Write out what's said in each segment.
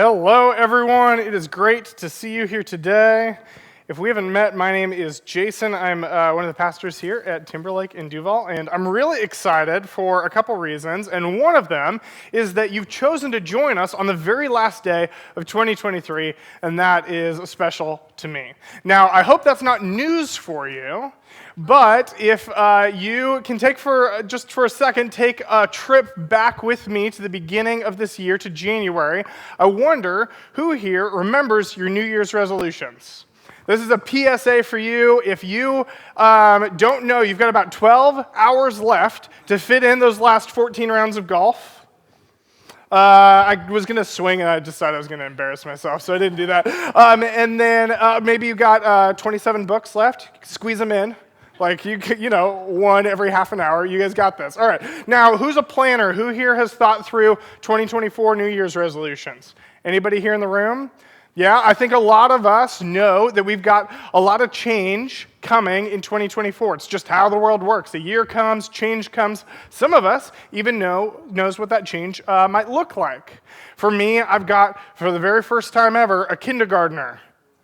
Hello, everyone. It is great to see you here today. If we haven't met, my name is Jason. I'm one of the pastors here at Timberlake in Duval, and I'm really excited for a couple reasons. And one of them is that you've chosen to join us on the very last day of 2023, and that is special to me. Now, I hope that's not news for you. But if you can just for a second, take a trip back with me to the beginning of this year, to January, I wonder who here remembers your New Year's resolutions. This is a PSA for you. If you don't know, you've got about 12 hours left to fit in those last 14 rounds of golf. I was going to swing, and I decided I was going to embarrass myself, so I didn't do that. And then maybe you've got 27 books left. Squeeze them in. Like, one every half an hour. You guys got this. All right. Now, who's a planner? Who here has thought through 2024 New Year's resolutions? Anybody here in the room? Yeah, I think a lot of us know that we've got a lot of change coming in 2024. It's just how the world works. A year comes, change comes. Some of us even knows what that change might look like. For me, I've got, for the very first time ever, a kindergartner.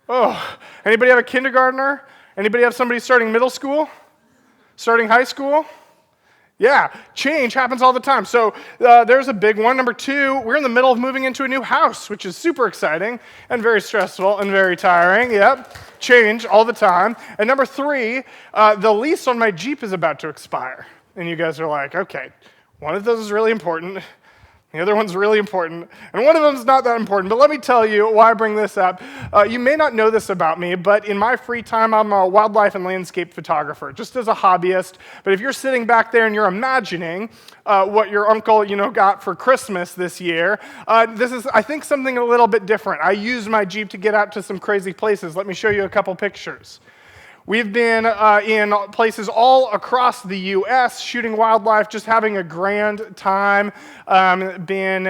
Oh, anybody have a kindergartner? Anybody have somebody starting middle school? Starting high school? Yeah, change happens all the time. So there's a big one. Number two, we're in the middle of moving into a new house, which is super exciting and very stressful and very tiring. Yep, change all the time. And number three, the lease on my Jeep is about to expire. And you guys are like, okay, one of those is really important. The other one's really important, and one of them's not that important, but let me tell you why I bring this up. You may not know this about me, but in my free time, I'm a wildlife and landscape photographer, just as a hobbyist. But if you're sitting back there and you're imagining what your uncle, got for Christmas this year, this is, I think, something a little bit different. I use my Jeep to get out to some crazy places. Let me show you a couple pictures. We've been in places all across the U.S. shooting wildlife, just having a grand time. Been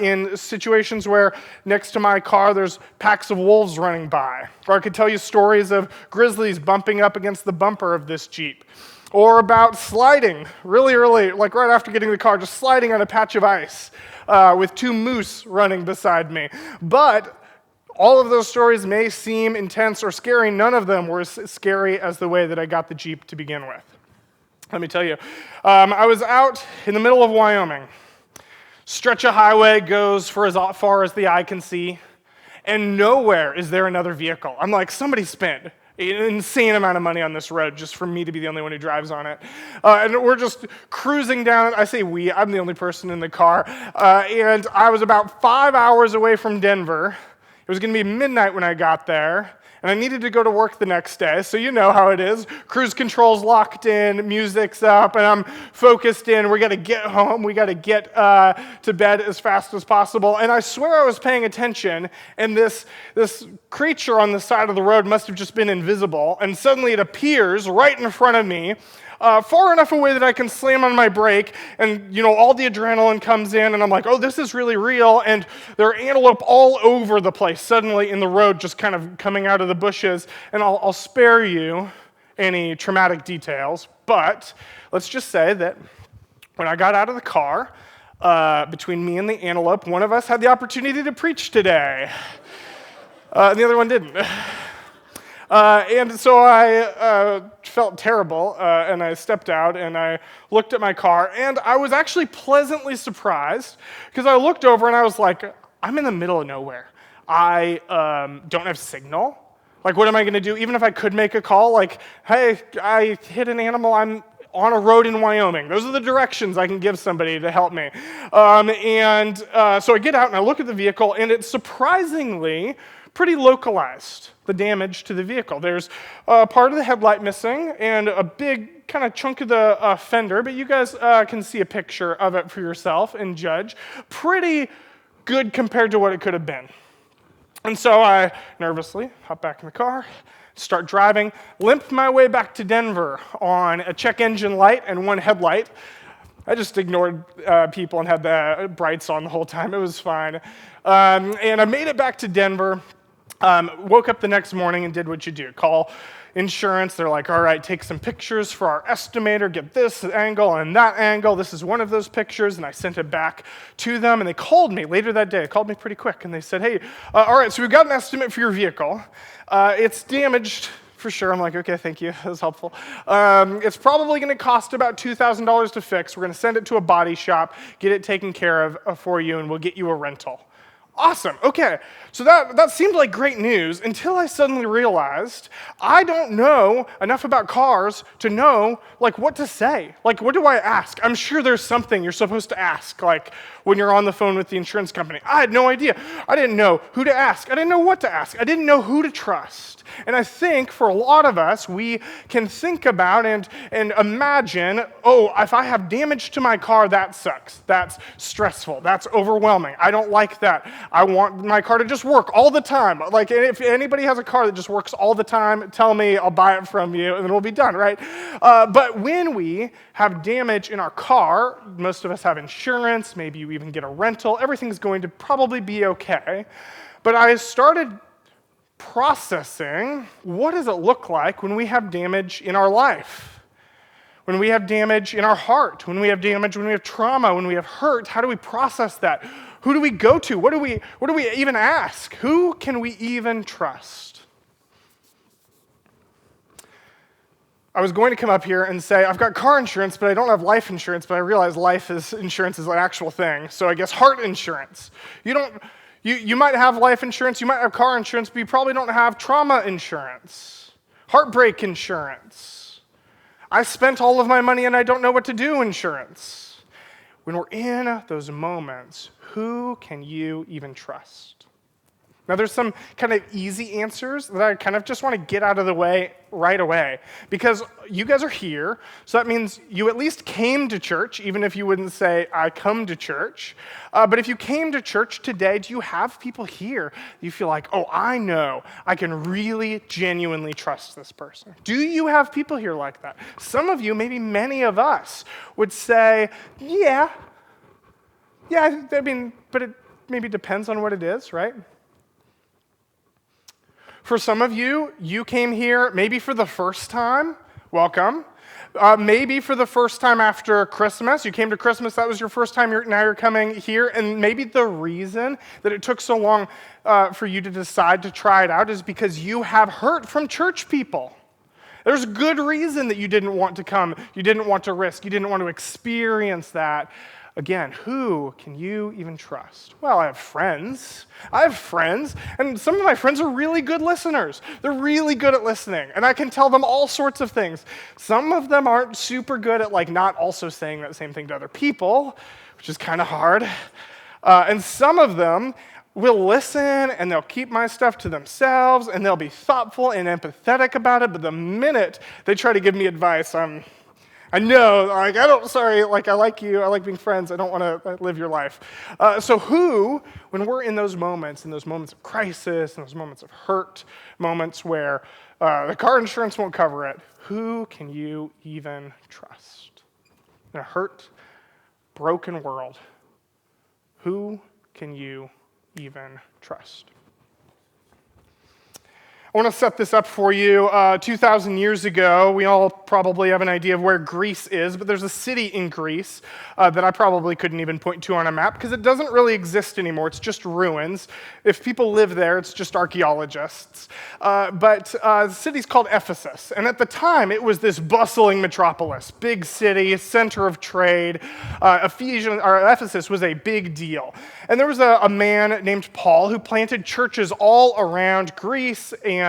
in situations where next to my car there's packs of wolves running by. Or I could tell you stories of grizzlies bumping up against the bumper of this Jeep. Or about sliding really early, like right after getting the car, just sliding on a patch of ice with two moose running beside me. But all of those stories may seem intense or scary. None of them were as scary as the way that I got the Jeep to begin with. Let me tell you. I was out in the middle of Wyoming. Stretch of highway goes for as far as the eye can see, and nowhere is there another vehicle. I'm like, somebody spent an insane amount of money on this road just for me to be the only one who drives on it. And we're just cruising down. I say we, I'm the only person in the car. And I was about 5 hours away from Denver. It was going to be midnight when I got there, and I needed to go to work the next day, so you know how it is. Cruise control's locked in, music's up, and I'm focused in. We got to get home. We got to get to bed as fast as possible. And I swear I was paying attention, and this creature on the side of the road must have just been invisible, and suddenly it appears right in front of me, far enough away that I can slam on my brake, and all the adrenaline comes in, and I'm like, oh, this is really real, and there are antelope all over the place suddenly in the road, just kind of coming out of the bushes, and I'll spare you any traumatic details, but let's just say that when I got out of the car, between me and the antelope, one of us had the opportunity to preach today, and the other one didn't. And so I felt terrible, and I stepped out, and I looked at my car, and I was actually pleasantly surprised, because I looked over, and I was like, I'm in the middle of nowhere. I don't have signal. Like, what am I going to do? Even if I could make a call, like, hey, I hit an animal, I'm on a road in Wyoming. Those are the directions I can give somebody to help me. So I get out, and I look at the vehicle, and it's surprisingly pretty localized, the damage to the vehicle. There's part of the headlight missing and a big kind of chunk of the fender, but you guys can see a picture of it for yourself and judge. Pretty good compared to what it could have been. And so I nervously hop back in the car, start driving, limp my way back to Denver on a check engine light and one headlight. I just ignored people and had the brights on the whole time. It was fine. And I made it back to Denver. Woke up the next morning and did what you do. Call insurance. They're like, all right, take some pictures for our estimator. Get this angle and that angle. This is one of those pictures. And I sent it back to them. And they called me later that day. They called me pretty quick. And they said, hey, all right, so we've got an estimate for your vehicle. It's damaged for sure. I'm like, okay, thank you. That was helpful. It's probably going to cost about $2,000 to fix. We're going to send it to a body shop, get it taken care of for you, and we'll get you a rental. Awesome. Okay. So that seemed like great news until I suddenly realized I don't know enough about cars to know what to say. What do I ask? I'm sure there's something you're supposed to ask, when you're on the phone with the insurance company. I had no idea. I didn't know who to ask. I didn't know what to ask. I didn't know who to trust. And I think for a lot of us, we can think about and imagine, if I have damage to my car, that sucks. That's stressful. That's overwhelming. I don't like that. I want my car to just work all the time. If anybody has a car that just works all the time, tell me, I'll buy it from you, and then we'll be done, right? But when we have damage in our car, most of us have insurance, maybe you even get a rental, everything's going to probably be okay. But I started processing, what does it look like when we have damage in our life? When we have damage in our heart, when we have damage, when we have trauma, when we have hurt, how do we process that? Who do we go to? What do we even ask? Who can we even trust? I was going to come up here and say, I've got car insurance, but I don't have life insurance, but I realize insurance is an actual thing. So I guess heart insurance. You might have life insurance, you might have car insurance, but you probably don't have trauma insurance, heartbreak insurance. I spent all of my money and I don't know what to do insurance. When we're in those moments, who can you even trust? Now, there's some kind of easy answers that I kind of just want to get out of the way right away, because you guys are here, so that means you at least came to church, even if you wouldn't say, I come to church. But if you came to church today, do you have people here you feel like, I know, I can really genuinely trust this person? Do you have people here like that? Some of you, maybe many of us, would say, yeah, I mean, but it maybe depends on what it is, right? For some of you, you came here maybe for the first time. Welcome. Maybe for the first time after Christmas. You came to Christmas, that was your first time, now you're coming here. And maybe the reason that it took so long for you to decide to try it out is because you have hurt from church people. There's good reason that you didn't want to come, you didn't want to risk, you didn't want to experience that. Again, who can you even trust? Well, I have friends, and some of my friends are really good listeners. They're really good at listening, and I can tell them all sorts of things. Some of them aren't super good at not also saying that same thing to other people, which is kind of hard. And some of them will listen, and they'll keep my stuff to themselves, and they'll be thoughtful and empathetic about it, but the minute they try to give me advice, I know, I like you, I like being friends, I don't want to live your life. So when we're in those moments of crisis, in those moments of hurt, moments where the car insurance won't cover it, who can you even trust? In a hurt, broken world, who can you even trust? I want to set this up for you. 2,000 years ago, we all probably have an idea of where Greece is, but there's a city in Greece that I probably couldn't even point to on a map because it doesn't really exist anymore. It's just ruins. If people live there, it's just archaeologists. But the city's called Ephesus, and at the time, it was this bustling metropolis, big city, center of trade. Ephesus was a big deal. And there was a man named Paul who planted churches all around Greece and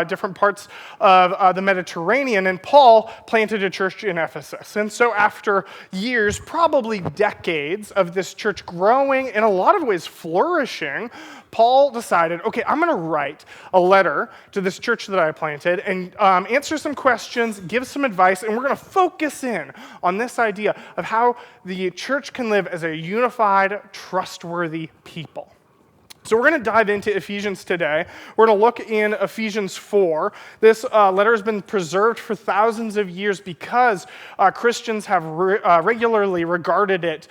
different parts of the Mediterranean, and Paul planted a church in Ephesus. And so after years, probably decades of this church growing, in a lot of ways flourishing, Paul decided, okay, I'm going to write a letter to this church that I planted and answer some questions, give some advice, and we're going to focus in on this idea of how the church can live as a unified, trustworthy people. So we're going to dive into Ephesians today. We're going to look in Ephesians 4. This letter has been preserved for thousands of years because Christians have regularly regarded it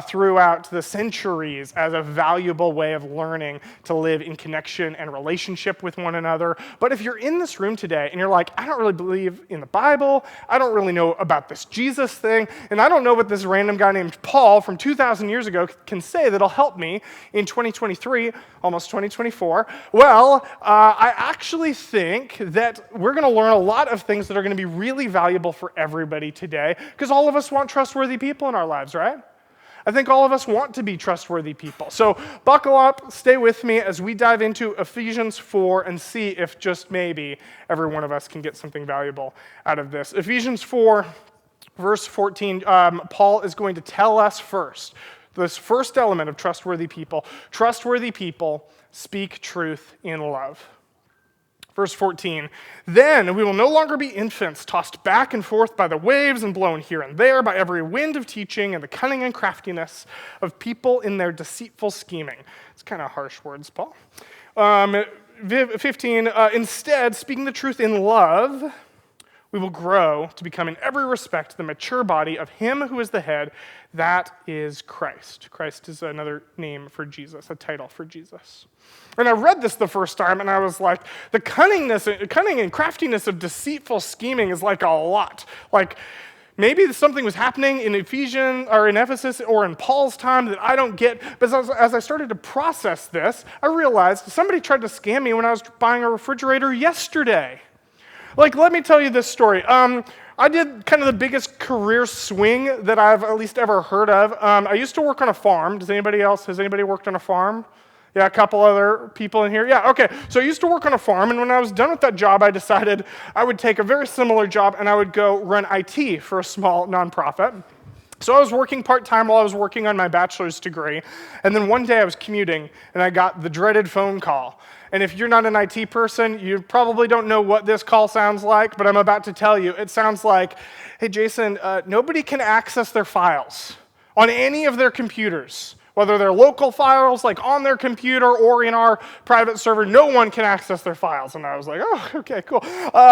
throughout the centuries as a valuable way of learning to live in connection and relationship with one another. But if you're in this room today and you're like, I don't really believe in the Bible, I don't really know about this Jesus thing, and I don't know what this random guy named Paul from 2,000 years ago can say that'll help me in 2023, almost 2024, well, I actually think that we're going to learn a lot of things that are going to be really valuable for everybody today, because all of us want trustworthy people in our lives, right? I think all of us want to be trustworthy people. So buckle up, stay with me as we dive into Ephesians 4 and see if just maybe every one of us can get something valuable out of this. Ephesians 4, verse 14, Paul is going to tell us first, this first element of trustworthy people speak truth in love. Verse 14, then we will no longer be infants tossed back and forth by the waves and blown here and there by every wind of teaching and the cunning and craftiness of people in their deceitful scheming. It's kind of harsh words, Paul. 15, instead, speaking the truth in love, we will grow to become in every respect the mature body of him who is the head, that is Christ. Christ is another name for Jesus, a title for Jesus. And I read this the first time, and I was like, the cunning and craftiness of deceitful scheming is like a lot. Like, maybe something was happening in Ephesus or in Paul's time that I don't get. But as I started to process this, I realized somebody tried to scam me when I was buying a refrigerator yesterday. Like, let me tell you this story. I did kind of the biggest career swing that I've at least ever heard of. I used to work on a farm. Has anybody worked on a farm? Yeah, a couple other people in here. Yeah, okay. So I used to work on a farm, and when I was done with that job, I decided I would take a very similar job, and I would go run IT for a small nonprofit. So I was working part-time while I was working on my bachelor's degree, and then one day I was commuting, and I got the dreaded phone call. And if you're not an IT person, you probably don't know what this call sounds like, but I'm about to tell you. It sounds like, hey, Jason, nobody can access their files on any of their computers, whether they're local files, like on their computer or in our private server. No one can access their files. And I was like, oh, okay, cool.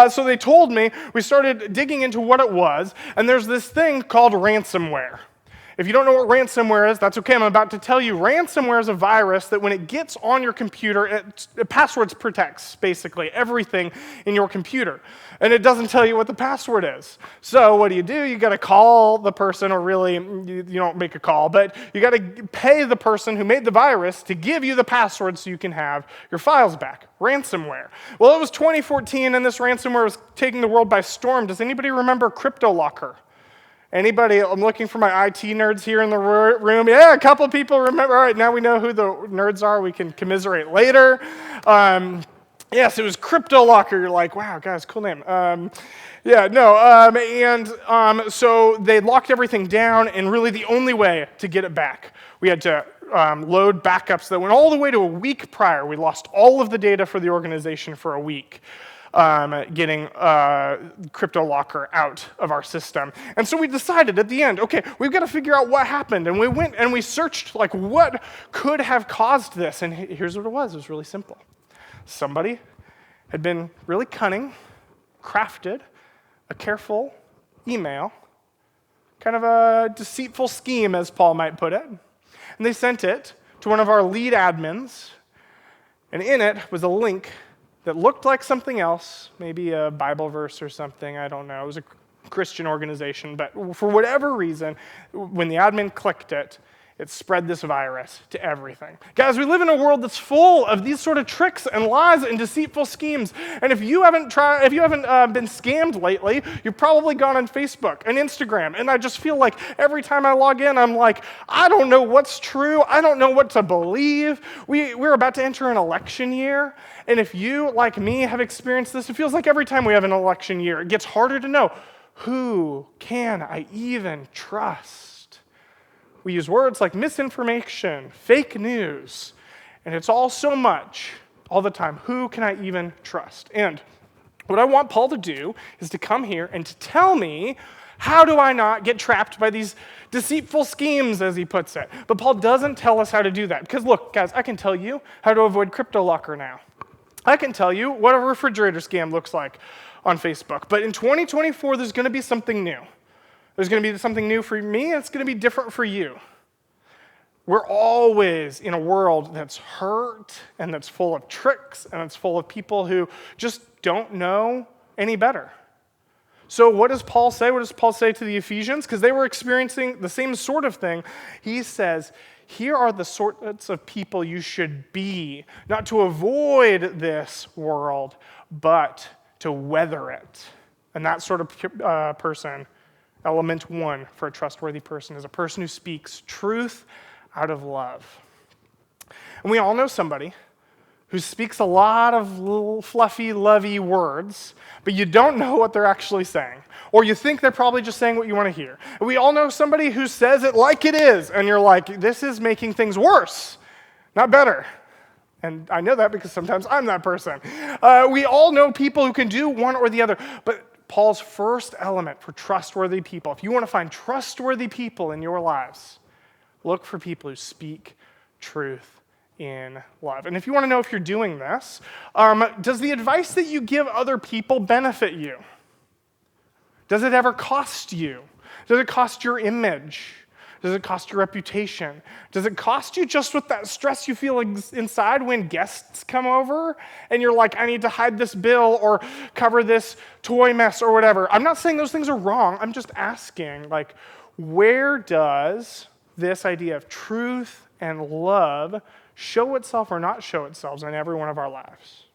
So they told me, we started digging into what it was, and there's this thing called ransomware. If you don't know what ransomware is, that's okay. I'm about to tell you. Ransomware is a virus that when it gets on your computer, it passwords protects basically everything in your computer. And it doesn't tell you what the password is. So what do? You got to call the person, or really, you don't make a call, but you got to pay the person who made the virus to give you the password so you can have your files back. Ransomware. Well, it was 2014, and this ransomware was taking the world by storm. Does anybody remember CryptoLocker? Anybody? I'm looking for my IT nerds here in the room. Yeah, a couple people remember. All right, now we know who the nerds are. We can commiserate later. Yes, it was CryptoLocker. You're like, wow, guys, cool name. So they locked everything down, and really the only way to get it back, we had to load backups that went all the way to a week prior. We lost all of the data for the organization for a week. Getting CryptoLocker out of our system. And so we decided at the end, okay, we've got to figure out what happened. And we went and we searched, like, what could have caused this? And here's what it was. It was really simple. Somebody had been really cunning, crafted a careful email, kind of a deceitful scheme, as Paul might put it. And they sent it to one of our lead admins. And in it was a link that looked like something else, maybe a Bible verse or something, I don't know. It was a Christian organization, but for whatever reason, when the admin clicked it, it spread this virus to everything. Guys, we live in a world that's full of these sort of tricks and lies and deceitful schemes. And if you haven't been scammed lately, you've probably gone on Facebook and Instagram. And I just feel like every time I log in, I'm like, I don't know what's true. I don't know what to believe. We're about to enter an election year. And if you, like me, have experienced this, it feels like every time we have an election year, it gets harder to know, who can I even trust? We use words like misinformation, fake news, and it's all so much, all the time. Who can I even trust? And what I want Paul to do is to come here and to tell me How do I not get trapped by these deceitful schemes, as he puts it? But Paul doesn't tell us how to do that. Because look, guys, I can tell you how to avoid crypto locker now. I can tell you what a refrigerator scam looks like on Facebook. But in 2024, there's going to be something new. There's going to be something new for me, and it's going to be different for you. We're always in a world that's hurt, and that's full of tricks, and it's full of people who just don't know any better. So what does Paul say? What does Paul say to the Ephesians? Because they were experiencing the same sort of thing. He says, here are the sorts of people you should be, not to avoid this world, but to weather it. And that sort of person, element one for a trustworthy person, is a person who speaks truth out of love. And we all know somebody who speaks a lot of little fluffy, lovey words, but you don't know what they're actually saying. Or you think they're probably just saying what you want to hear. And we all know somebody who says it like it is, and you're like, this is making things worse, not better. And I know that because sometimes I'm that person. We all know people who can do one or the other, but Paul's first element for trustworthy people, if you want to find trustworthy people in your lives, look for people who speak truth in love. And if you want to know if you're doing this, does the advice that you give other people benefit you? Does it ever cost you? Does it cost your image? Does it cost your reputation? Does it cost you just with that stress you feel inside when guests come over and you're like, I need to hide this bill or cover this toy mess or whatever? I'm not saying those things are wrong. I'm just asking, like, where does this idea of truth and love show itself or not show itself in every one of our lives?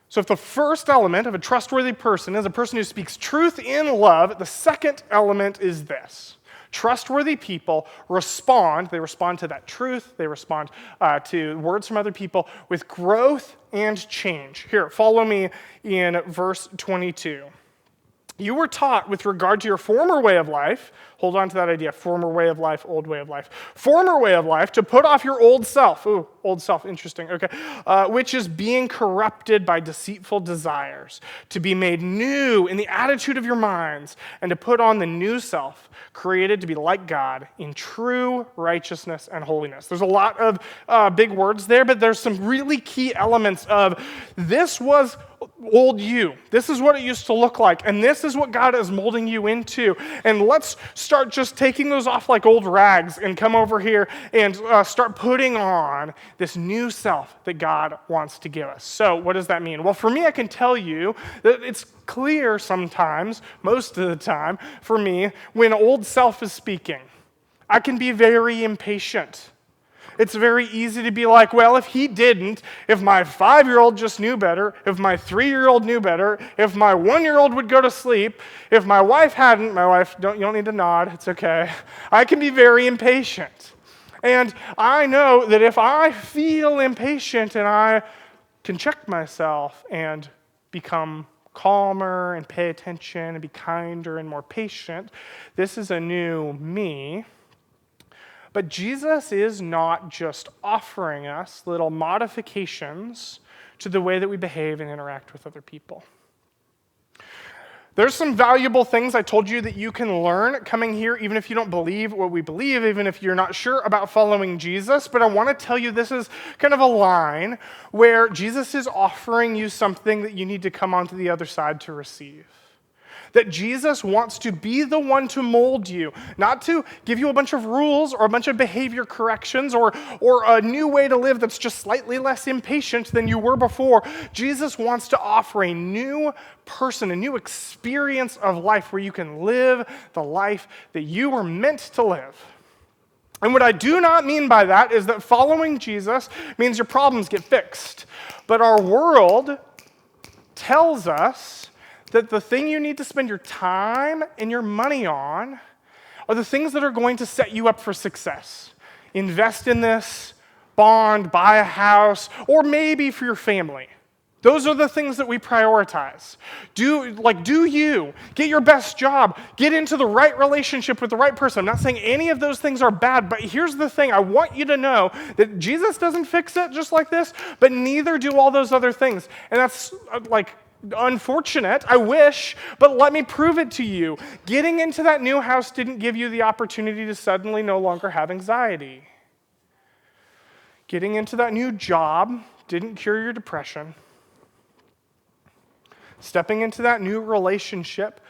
So if the first element of a trustworthy person is a person who speaks truth in love, the second element is this. Trustworthy people respond. They respond to that truth. They respond to words from other people with growth and change. Here, follow me in verse 22. You were taught with regard to your former way of life, hold on to that idea, former way of life, old way of life. Former way of life, to put off your old self. Ooh, old self, interesting, okay. Which is being corrupted by deceitful desires, to be made new in the attitude of your minds, and to put on the new self, created to be like God in true righteousness and holiness. There's a lot of big words there, but there's some really key elements of this was old you. This is what it used to look like, and this is what God is molding you into. And let's start just taking those off like old rags and come over here and start putting on this new self that God wants to give us. So what does that mean? Well, for me, I can tell you that it's clear sometimes, most of the time, for me, when old self is speaking. I can be very impatient. It's very easy to be like, well, if he didn't, if my 5-year-old just knew better, if my 3-year-old knew better, if my 1-year-old would go to sleep, if my wife hadn't, you don't need to nod, it's okay. I can be very impatient. And I know that if I feel impatient and I can check myself and become calmer and pay attention and be kinder and more patient, this is a new me. But Jesus is not just offering us little modifications to the way that we behave and interact with other people. There's some valuable things I told you that you can learn coming here, even if you don't believe what we believe, even if you're not sure about following Jesus. But I want to tell you this is kind of a line where Jesus is offering you something that you need to come onto the other side to receive. That Jesus wants to be the one to mold you, not to give you a bunch of rules or a bunch of behavior corrections or a new way to live that's just slightly less impatient than you were before. Jesus wants to offer a new person, a new experience of life where you can live the life that you were meant to live. And what I do not mean by that is that following Jesus means your problems get fixed. But our world tells us that the thing you need to spend your time and your money on are the things that are going to set you up for success. Invest in this, bond, buy a house, or maybe for your family. Those are the things that we prioritize. Do you. Get your best job. Get into the right relationship with the right person. I'm not saying any of those things are bad, but here's the thing. I want you to know that Jesus doesn't fix it just like this, but neither do all those other things. And that's unfortunate, I wish, but let me prove it to you. Getting into that new house didn't give you the opportunity to suddenly no longer have anxiety. Getting into that new job didn't cure your depression. Stepping into that new relationship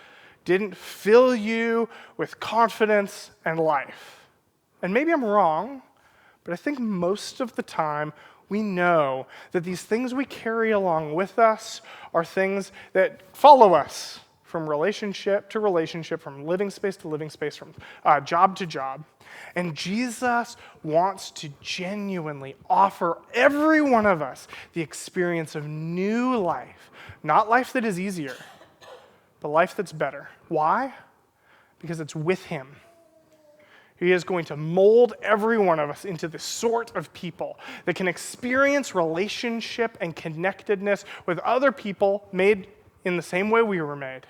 didn't fill you with confidence and life. And maybe I'm wrong, but I think most of the time we know that these things we carry along with us are things that follow us from relationship to relationship, from living space to living space, from job to job. And Jesus wants to genuinely offer every one of us the experience of new life. Not life that is easier, but life that's better. Why? Because it's with him. He is going to mold every one of us into the sort of people that can experience relationship and connectedness with other people made in the same way we were made,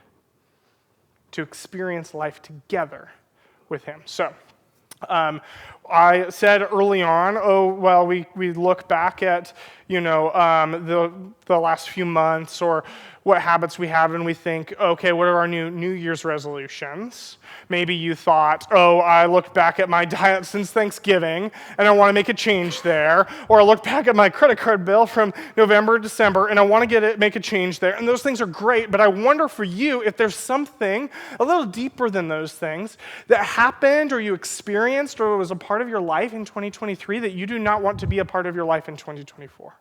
to experience life together with him. So, I said early on, we look back at, the last few months or what habits we have, and we think, okay, what are our New Year's resolutions? Maybe you thought, I looked back at my diet since Thanksgiving, and I want to make a change there. Or I look back at my credit card bill from November, December, and I want to make a change there. And those things are great, but I wonder for you if there's something a little deeper than those things that happened or you experienced or was a part of your life in 2023 that you do not want to be a part of your life in 2024.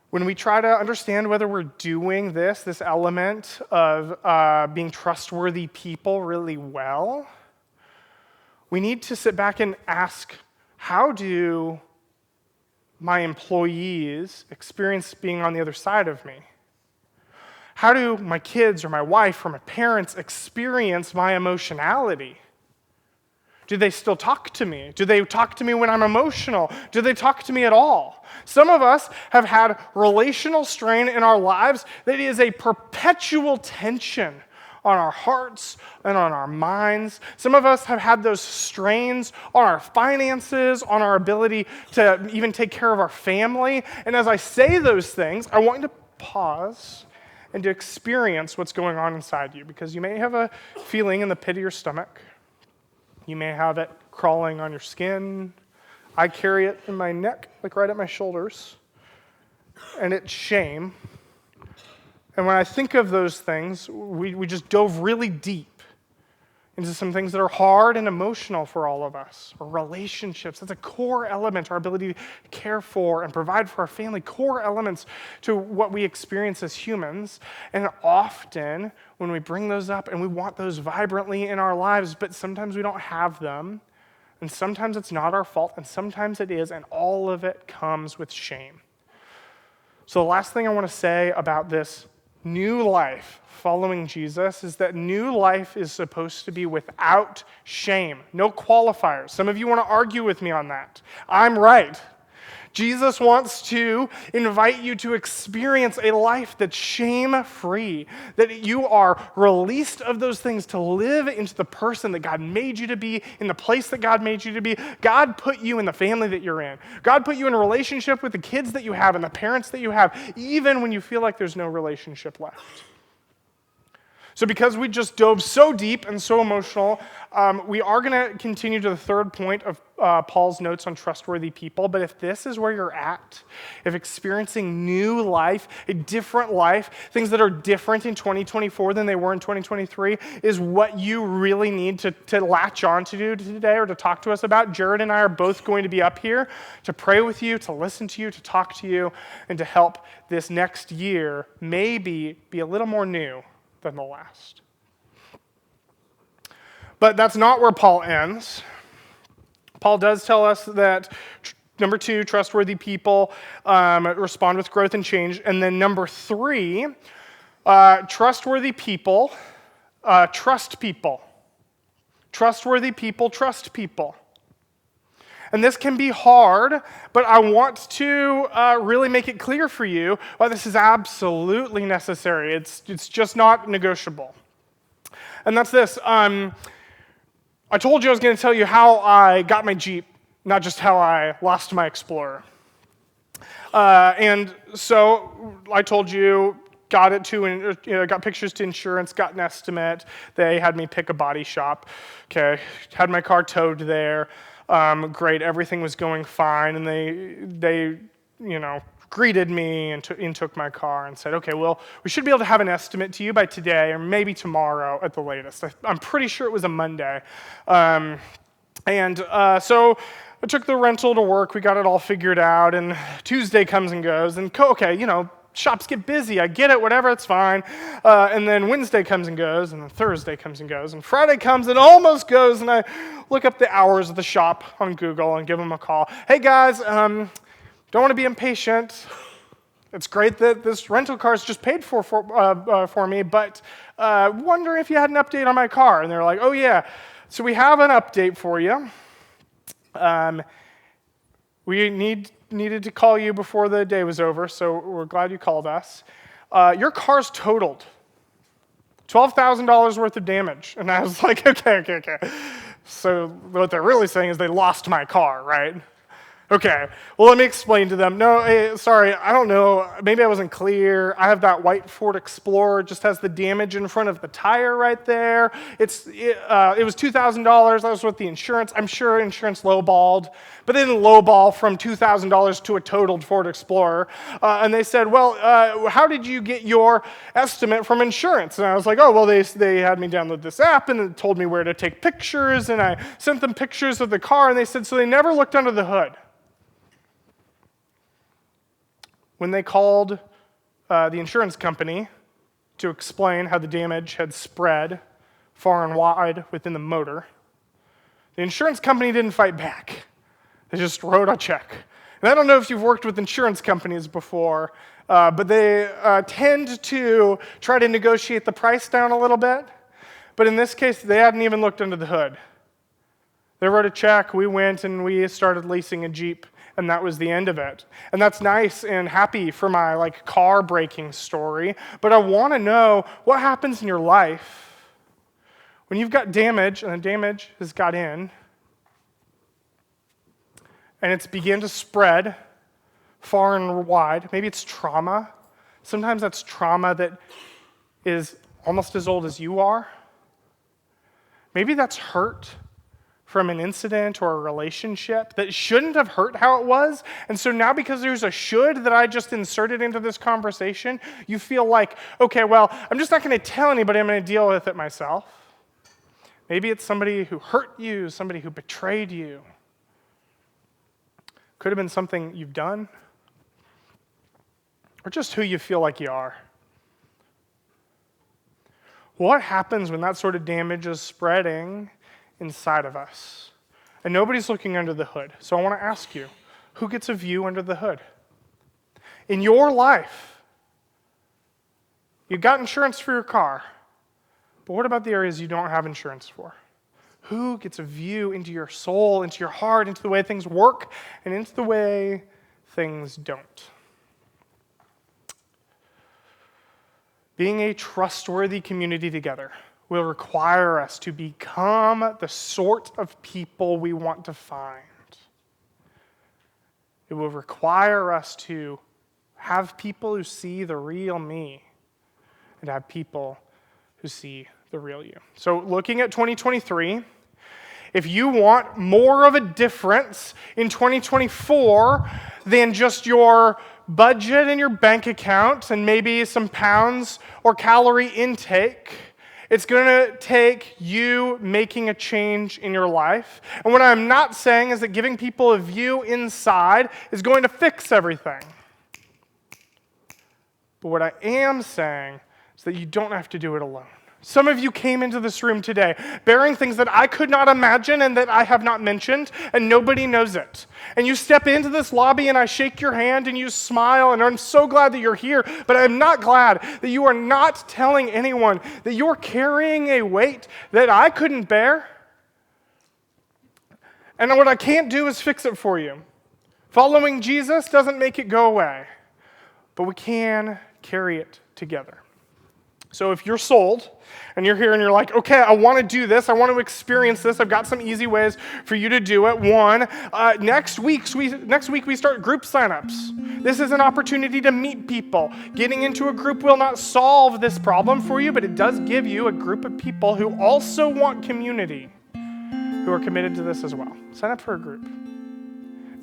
When we try to understand whether we're doing this element of being trustworthy people really well, we need to sit back and ask, how do my employees experience being on the other side of me? How do my kids or my wife or my parents experience my emotionality? Do they still talk to me? Do they talk to me when I'm emotional? Do they talk to me at all? Some of us have had relational strain in our lives that is a perpetual tension on our hearts and on our minds. Some of us have had those strains on our finances, on our ability to even take care of our family. And as I say those things, I want you to pause and to experience what's going on inside you, because you may have a feeling in the pit of your stomach. You may have it crawling on your skin. I carry it in my neck, like right at my shoulders. And it's shame. And when I think of those things, we just dove really deep into some things that are hard and emotional for all of us. Or relationships, that's a core element, our ability to care for and provide for our family, core elements to what we experience as humans. And often, when we bring those up and we want those vibrantly in our lives, but sometimes we don't have them, and sometimes it's not our fault, and sometimes it is, and all of it comes with shame. So the last thing I want to say about this new life following Jesus is that new life is supposed to be without shame. No qualifiers. Some of you want to argue with me on that. I'm right. Jesus wants to invite you to experience a life that's shame-free, that you are released of those things to live into the person that God made you to be, in the place that God made you to be. God put you in the family that you're in. God put you in a relationship with the kids that you have and the parents that you have, even when you feel like there's no relationship left. So because we just dove so deep and so emotional, we are going to continue to the third point of Paul's notes on trustworthy people. But if this is where you're at, if experiencing new life, a different life, things that are different in 2024 than they were in 2023 is what you really need to latch on to do today or to talk to us about, Jared and I are both going to be up here to pray with you, to listen to you, to talk to you, and to help this next year maybe be a little more new than the last. But that's not where Paul ends. Paul does tell us that, number 2, trustworthy people respond with growth and change. And then number 3, trustworthy people trust people. Trustworthy people trust people. And this can be hard, but I want to really make it clear for you why this is absolutely necessary. It's just not negotiable. And that's this. I told you I was going to tell you how I got my Jeep, not just how I lost my Explorer. And so I told you, got pictures to insurance, got an estimate. They had me pick a body shop. Okay, had my car towed there. Great, everything was going fine, and they greeted me and took my car and said, okay, well, we should be able to have an estimate to you by today or maybe tomorrow at the latest. I'm pretty sure it was a Monday. So I took the rental to work. We got it all figured out, and Tuesday comes and goes, and shops get busy. I get it, whatever, it's fine. And then Wednesday comes and goes, and then Thursday comes and goes, and Friday comes and almost goes, and I look up the hours of the shop on Google and give them a call. Hey, guys, don't want to be impatient. It's great that this rental car is just paid for me, but wondering if you had an update on my car. And they're like, oh, yeah, so we have an update for you. We needed to call you before the day was over, so we're glad you called us. Your car's totaled. $12,000 worth of damage. And I was like, okay. So what they're really saying is they lost my car, right? Okay, well, let me explain to them. No, sorry, I don't know. Maybe I wasn't clear. I have that white Ford Explorer. It just has the damage in front of the tire right there. It was $2,000. That was with the insurance. I'm sure insurance lowballed, but they didn't lowball from $2,000 to a totaled Ford Explorer. And they said, well, how did you get your estimate from insurance? And I was like, oh, well, they had me download this app, and it told me where to take pictures, and I sent them pictures of the car, and they said, so they never looked under the hood. When they called the insurance company to explain how the damage had spread far and wide within the motor, the insurance company didn't fight back. They just wrote a check. And I don't know if you've worked with insurance companies before, but they tend to try to negotiate the price down a little bit. But in this case, they hadn't even looked under the hood. They wrote a check, we went, and we started leasing a Jeep. And that was the end of it. And that's nice and happy for my car breaking story. But I want to know what happens in your life when you've got damage and the damage has got in and it's begun to spread far and wide. Maybe it's trauma. Sometimes that's trauma that is almost as old as you are. Maybe that's hurt from an incident or a relationship that shouldn't have hurt how it was. And so now because there's a should that I just inserted into this conversation, you feel like, okay, well, I'm just not going to tell anybody, I'm going to deal with it myself. Maybe it's somebody who hurt you, somebody who betrayed you. Could have been something you've done, or just who you feel like you are. What happens when that sort of damage is spreading inside of us, and nobody's looking under the hood? So I want to ask you, who gets a view under the hood? In your life, you got insurance for your car, but what about the areas you don't have insurance for? Who gets a view into your soul, into your heart, into the way things work, and into the way things don't? Being a trustworthy community together will require us to become the sort of people we want to find. It will require us to have people who see the real me and have people who see the real you. So looking at 2023, if you want more of a difference in 2024 than just your budget and your bank account and maybe some pounds or calorie intake, it's going to take you making a change in your life. And what I'm not saying is that giving people a view inside is going to fix everything. But what I am saying is that you don't have to do it alone. Some of you came into this room today bearing things that I could not imagine and that I have not mentioned, and nobody knows it. And you step into this lobby and I shake your hand and you smile, and I'm so glad that you're here, but I'm not glad that you are not telling anyone that you're carrying a weight that I couldn't bear. And what I can't do is fix it for you. Following Jesus doesn't make it go away, but we can carry it together. So if you're sold and you're here and you're like, okay, I want to do this, I want to experience this, I've got some easy ways for you to do it. One, next week we start group signups. This is an opportunity to meet people. Getting into a group will not solve this problem for you, but it does give you a group of people who also want community, who are committed to this as well. Sign up for a group.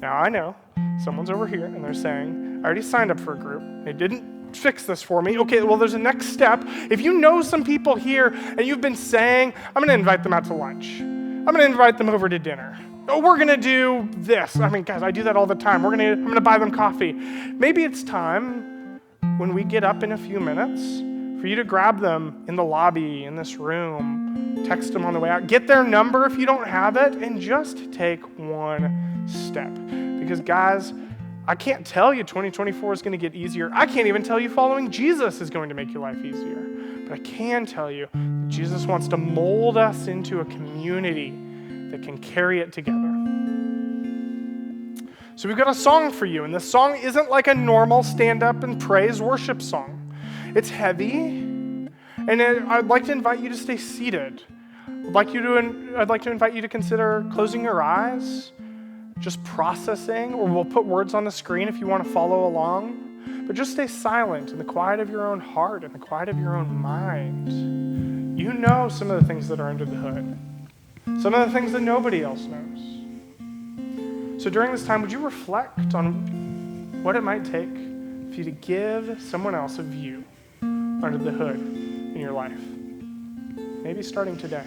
Now I know someone's over here and they're saying, I already signed up for a group. They didn't fix this for me. Okay, well, there's a next step. If you know some people here and you've been saying, I'm going to invite them out to lunch. I'm going to invite them over to dinner. Oh, we're going to do this. I mean, guys, I do that all the time. I'm going to buy them coffee. Maybe it's time when we get up in a few minutes for you to grab them in the lobby, in this room, text them on the way out, get their number if you don't have it, and just take one step. Because, guys, I can't tell you 2024 is going to get easier. I can't even tell you following Jesus is going to make your life easier. But I can tell you that Jesus wants to mold us into a community that can carry it together. So we've got a song for you, and this song isn't like a normal stand-up and praise worship song. It's heavy, and I'd like to invite you to stay seated. I'd like to invite you to consider closing your eyes, just processing, or we'll put words on the screen if you want to follow along. But just stay silent in the quiet of your own heart and the quiet of your own mind. You know some of the things that are under the hood. Some of the things that nobody else knows. So during this time, would you reflect on what it might take for you to give someone else a view under the hood in your life? Maybe starting today.